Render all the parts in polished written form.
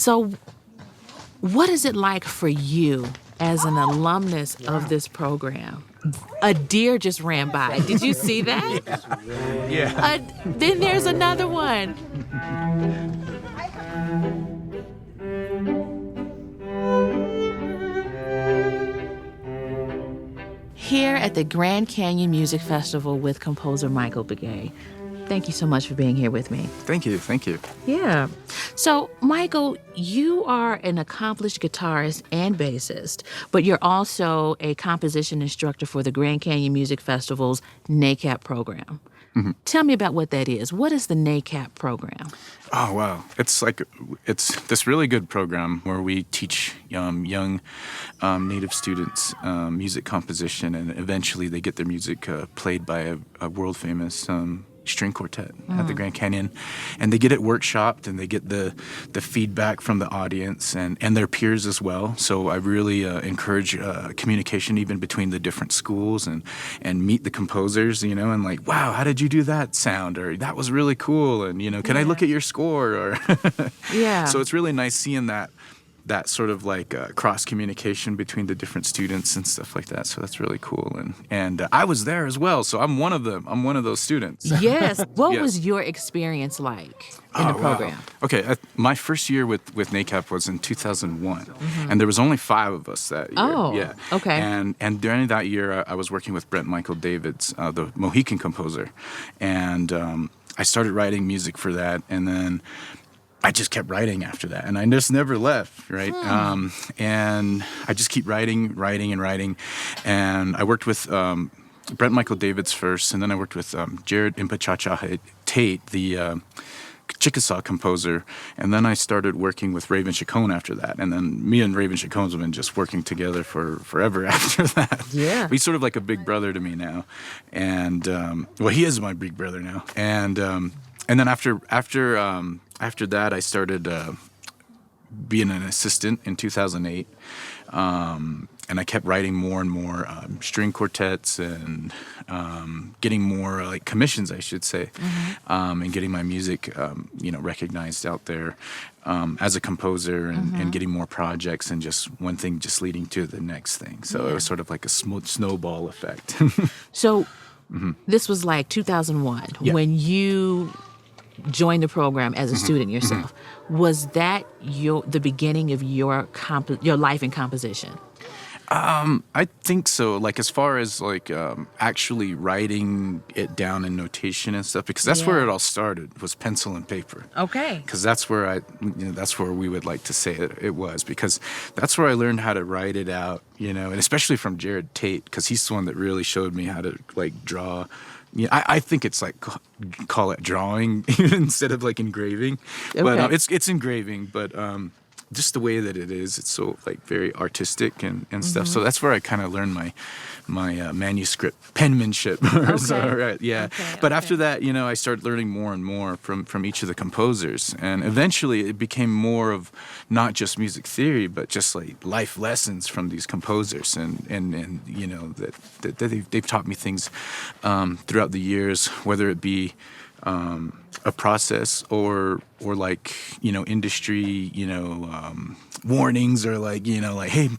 So what is it like for you as an alumnus of this program? A deer just ran by. Did you see that? Yeah. Then there's another one. Here at the Grand Canyon Music Festival with composer Micheal Begay. Thank you so much for being here with me. Thank you. Thank you. Yeah. So, Micheal, you are an accomplished guitarist and bassist, but you're also a composition instructor for the Grand Canyon Music Festival's NACAP program. Mm-hmm. Tell me about what that is. What is the NACAP program? Oh, wow. It's this really good program where we teach young Native students music composition, and eventually they get their music played by a world-famous string quartet at the Grand Canyon, and they get it workshopped, and they get the feedback from the audience and their peers as well. So I really encourage communication even between the different schools, and meet the composers, and like, wow, how did you do that sound? Or that was really cool, and can I look at your score? Or yeah. So it's really nice seeing that sort of like cross communication between the different students and stuff like that. So that's really cool. And I was there as well, so I'm one of them. I'm one of those students. Yes. What was your experience like in the program? Wow. Okay, my first year with NACAP was in 2001, and there was only 5 of us that year. Oh, yeah. okay. And during that year, I was working with Brent Michael Davids, the Mohican composer, and I started writing music for that, and then I just kept writing after that, and I just never left, right? And I just keep writing, and I worked with Brent Michael Davids first, and then I worked with Jared Impachacha Tate, the Chickasaw composer, and then I started working with Raven Chacon after that, and then me and Raven Chacon have been just working together for forever after that. Yeah. He's sort of like a big brother to me now, and he is my big brother now, and then after that, I started being an assistant in 2008, and I kept writing more and more string quartets and getting more like commissions, I should say, and getting my music, recognized out there as a composer, and getting more projects, and just one thing just leading to the next thing. So it was sort of like a snowball effect. So this was like 2001 when you joined the program as a student yourself. Was that the beginning of your life in composition? I think so. Like as far as like actually writing it down in notation and stuff, because that's where it all started, was pencil and paper. Okay. Because that's where that's where we would like to say it was, because that's where I learned how to write it out, and especially from Jared Tate, because he's the one that really showed me how to like draw. Yeah, I think it's like call it drawing instead of like engraving, but it's engraving. But just the way that it is, it's so like very artistic and stuff. So that's where I kind of learned my manuscript penmanship. Right, yeah. But after that, I started learning more and more from each of the composers, and eventually it became more of not just music theory, but just like life lessons from these composers, and that they've taught me things throughout the years, whether it be a process or like industry warnings, or like hey,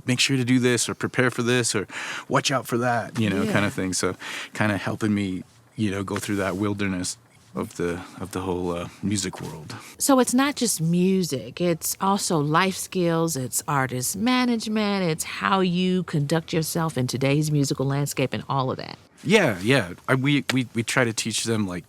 make sure to do this, or prepare for this, or watch out for that, kind of thing. So kind of helping me go through that wilderness of the whole music world. So it's not just music, it's also life skills, it's artist management, it's how you conduct yourself in today's musical landscape, and all of that. Yeah. We try to teach them, like,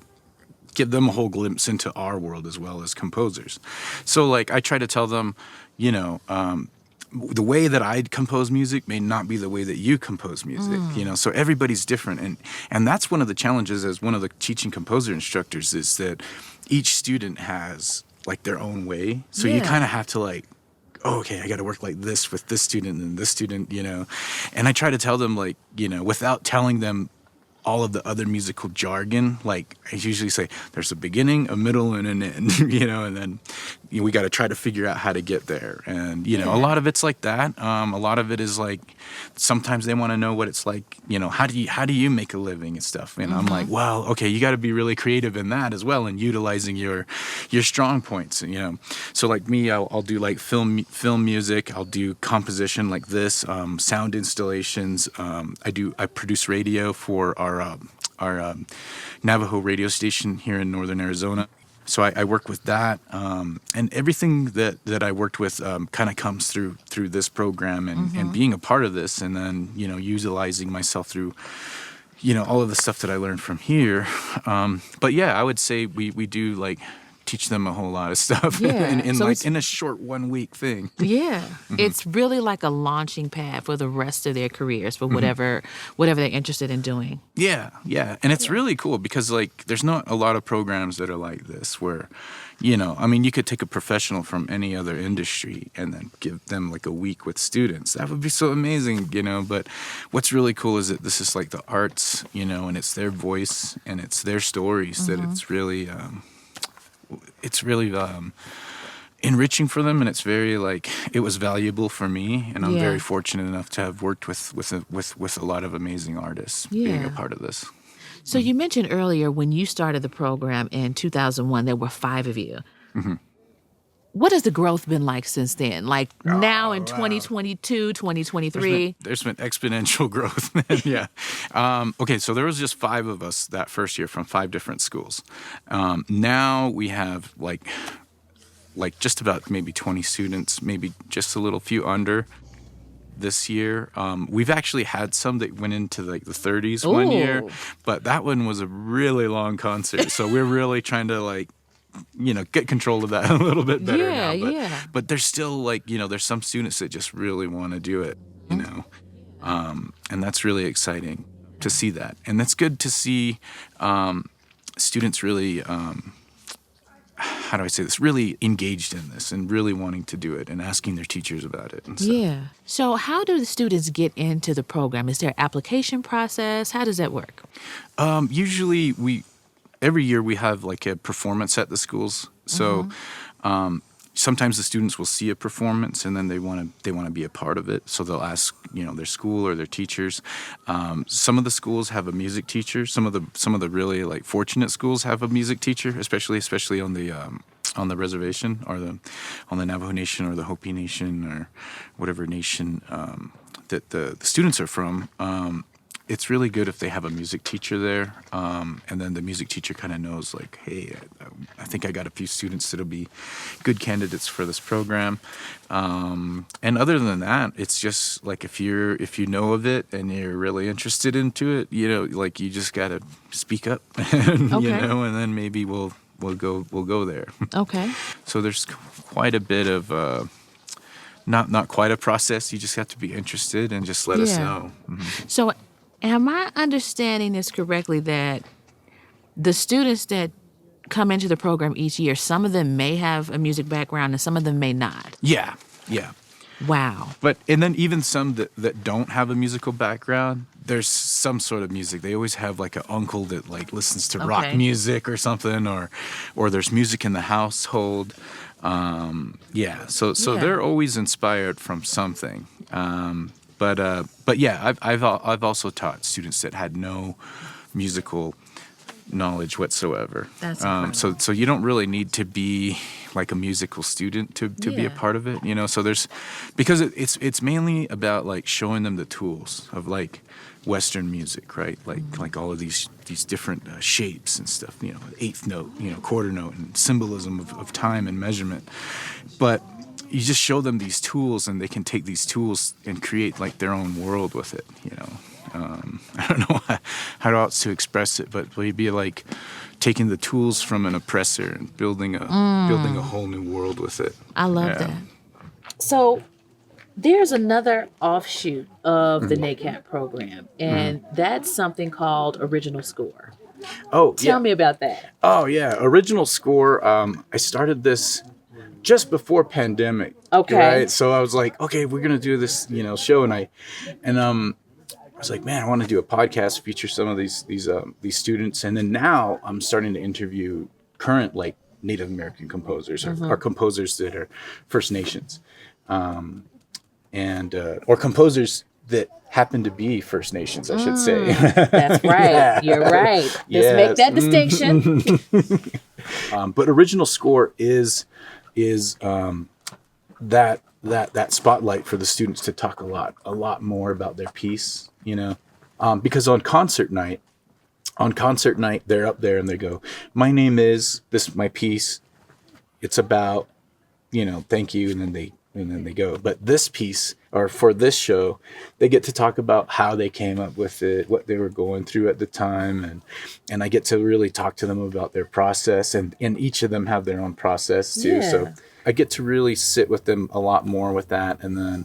give them a whole glimpse into our world as well as composers. So like I try to tell them, the way that I compose music may not be the way that you compose music, so everybody's different. And that's one of the challenges as one of the teaching composer instructors, is that each student has like their own way. So you kind of have to like, okay, I got to work like this with this student and this student, and I try to tell them, like, without telling them all of the other musical jargon. Like I usually say, there's a beginning, a middle, and an end, and then we got to try to figure out how to get there. And, a lot of it's like that. A lot of it is like, sometimes they want to know what it's like, how do you make a living and stuff. And I'm like, well, okay, you got to be really creative in that as well, and utilizing your strong points. So like me, I'll do like film music. I'll do composition like this, sound installations. I produce radio for our Navajo radio station here in northern Arizona. So I work with that, and everything that I worked with kind of comes through this program and being a part of this, and then utilizing myself through all of the stuff that I learned from here. But yeah, I would say we do like teach them a whole lot of stuff in a short 1 week thing. Yeah. It's really like a launching pad for the rest of their careers, for whatever they're interested in doing. Yeah. And it's really cool because like there's not a lot of programs that are like this where, you could take a professional from any other industry and then give them like a week with students. That would be so amazing, but what's really cool is that this is like the arts, and it's their voice and it's their stories that it's really enriching for them, and it's very it was valuable for me, and I'm very fortunate enough to have worked with a lot of amazing artists being a part of this. So you mentioned earlier when you started the program in 2001, there were 5 of you. What has the growth been like since then? Like now in 2022, 2023? There's been exponential growth. Yeah. Okay, so there was just 5 of us that first year from 5 different schools. Now we have like just about maybe 20 students, maybe just a little few under this year. We've actually had some that went into like the 30s one year, but that one was a really long concert. So we're really trying to get control of that a little bit better now. But there's still there's some students that just really want to do it, and that's really exciting to see that. And that's good to see students really, how do I say this, really engaged in this and really wanting to do it and asking their teachers about it. And stuff. Yeah. So how do the students get into the program? Is there an application process? How does that work? Usually every year we have like a performance at the schools. So sometimes the students will see a performance and then they want to be a part of it. So they'll ask, their school or their teachers. Some of the schools have a music teacher. Some of the really fortunate schools have a music teacher, especially on the reservation or on the Navajo Nation or the Hopi Nation or whatever nation that the students are from. It's really good if they have a music teacher there, and then the music teacher kind of knows, hey, I think I got a few students that'll be good candidates for this program. And other than that, it's just if you know of it and you're really interested into it, you just gotta speak up, and, and then maybe we'll go there. Okay. So there's quite a bit of. Not quite a process. You just have to be interested and just let us know. So. Am I understanding this correctly that the students that come into the program each year, some of them may have a music background and some of them may not? Yeah. Wow. And then even some that don't have a musical background, there's some sort of music. They always have an uncle that listens to rock music or something, or there's music in the household. So they're always inspired from something. But yeah, I've also taught students that had no musical knowledge whatsoever. That's incredible. So you don't really need to be a musical student to be a part of it, So there's because it's mainly about showing them the tools of Western music, right? Like all of these different shapes and stuff, eighth note, quarter note, and symbolism of time and measurement, but. You just show them these tools, and they can take these tools and create their own world with it. I don't know how else to express it, but it'd be taking the tools from an oppressor and building a whole new world with it. I love that. So there's another offshoot of the NACAP program, and that's something called Original Score. Oh, Tell me about that. Oh, yeah. Original Score. I started this just before pandemic. Okay. Right. So I was like, okay, we're gonna do this, show, and was like, man, I want to do a podcast, feature some of these students. And then now I'm starting to interview current like Native American composers or composers that are First Nations, and or composers that happen to be First Nations, I should say. That's right. Yeah. You're right. Let's make that distinction. But original score is that spotlight for the students to talk a lot more about their piece, you know, because on concert night they're up there and they go, my name is this, my piece, it's about, you know, thank you, and then they go. But this piece, or for this show, they get to talk about how they came up with it, what they were going through at the time, and I get to really talk to them about their process, and each of them have their own process too. Yeah. So I get to really sit with them a lot more with that, and then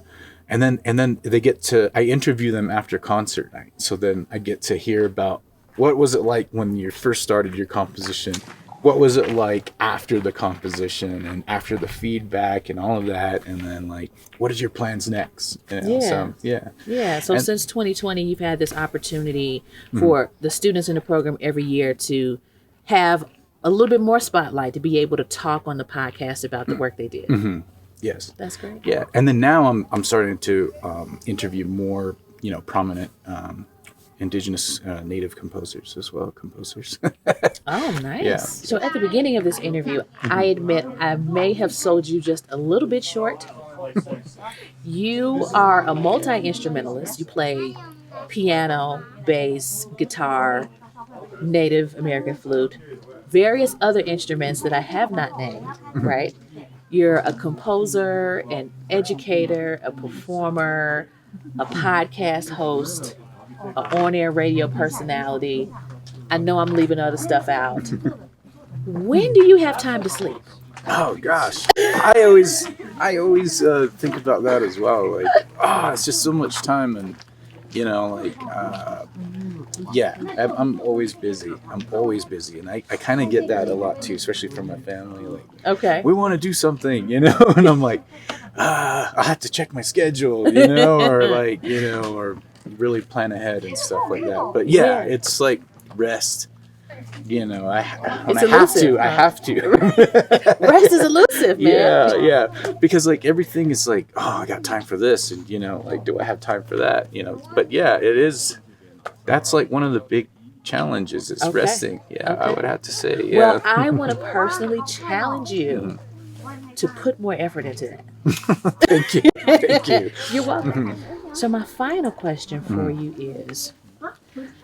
they get to, I interview them after concert night. So then I get to hear about what was it like when you first started your composition. What was it like after the composition and after the feedback and all of that? And then like, what is your plans next? You know, So since 2020, you've had this opportunity for the students in the program every year to have a little bit more spotlight, to be able to talk on the podcast about the work they did. Yes. That's great. Yeah. And then now I'm starting to interview more, you know, prominent Indigenous Native composers as well, Oh, nice. Yeah. So at the beginning of this interview, I admit I may have sold you just a little bit short. You are a multi-instrumentalist. You play piano, bass, guitar, Native American flute, various other instruments that I have not named, right? You're a composer, an educator, a performer, a podcast host, an on-air radio personality. I know I'm leaving other stuff out. When do you have time to sleep? Oh gosh, I always think about that as well. Like, it's just so much time, and you know, like, I'm always busy. And I kind of get that a lot too, especially from my family. Like, Okay. we want to do something, you know, and I'm like, I have to check my schedule, you know, or like, you know, or really plan ahead and stuff like that. But yeah, it's like rest. You know, I have to. Rest is elusive, man. Yeah. Because like everything is like, I got time for this, and you know, like, do I have time for that? You know, but yeah, it is. That's like one of the big challenges is resting. Yeah, I would have to say. Yeah. Well, I want to personally challenge you to put more effort into that. Thank you. You're welcome. So my final question for you is,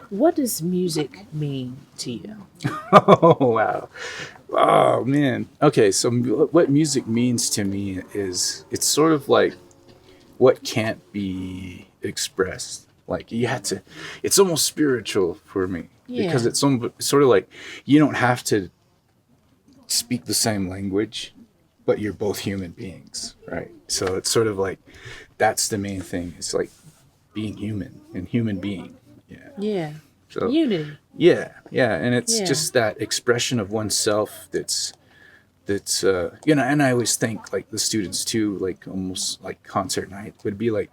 what does music mean to you? Oh, wow. Oh, man. Okay, so what music means to me is it's sort of like what can't be expressed. Like you have to, it's almost spiritual for me because it's sort of like you don't have to speak the same language, but you're both human beings, right? So it's sort of like that's the main thing. It's like being human and human being. Yeah. So, unity. Yeah, and it's just that expression of oneself that's you know, and I always think like the students too, like almost like concert night would be like,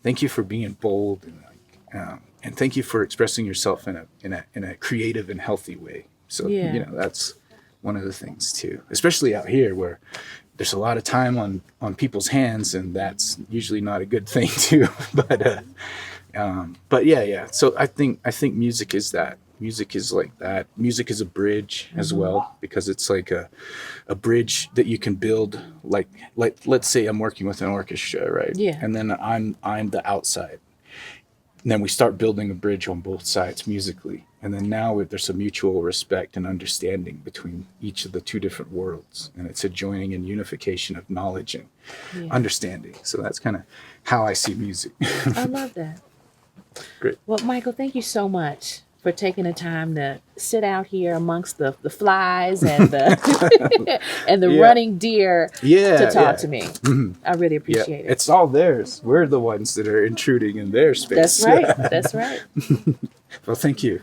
thank you for being bold and like, and thank you for expressing yourself in a creative and healthy way. So you know, that's one of the things too, especially out here where there's a lot of time on people's hands, and that's usually not a good thing too. But yeah. So I think music is that. Music is like that. Music is a bridge as well, because it's like a bridge that you can build. Like let's say I'm working with an orchestra, right? Yeah. And then I'm the outside. And then we start building a bridge on both sides musically. And then now there's a mutual respect and understanding between each of the two different worlds. And it's a joining and unification of knowledge and understanding. So that's kind of how I see music. I love that. Great. Well, Michael, thank you so much for taking the time to sit out here amongst the flies and the and the running deer to talk to me. I really appreciate it. It's all theirs. We're the ones that are intruding in their space. That's right. That's right. Well, thank you.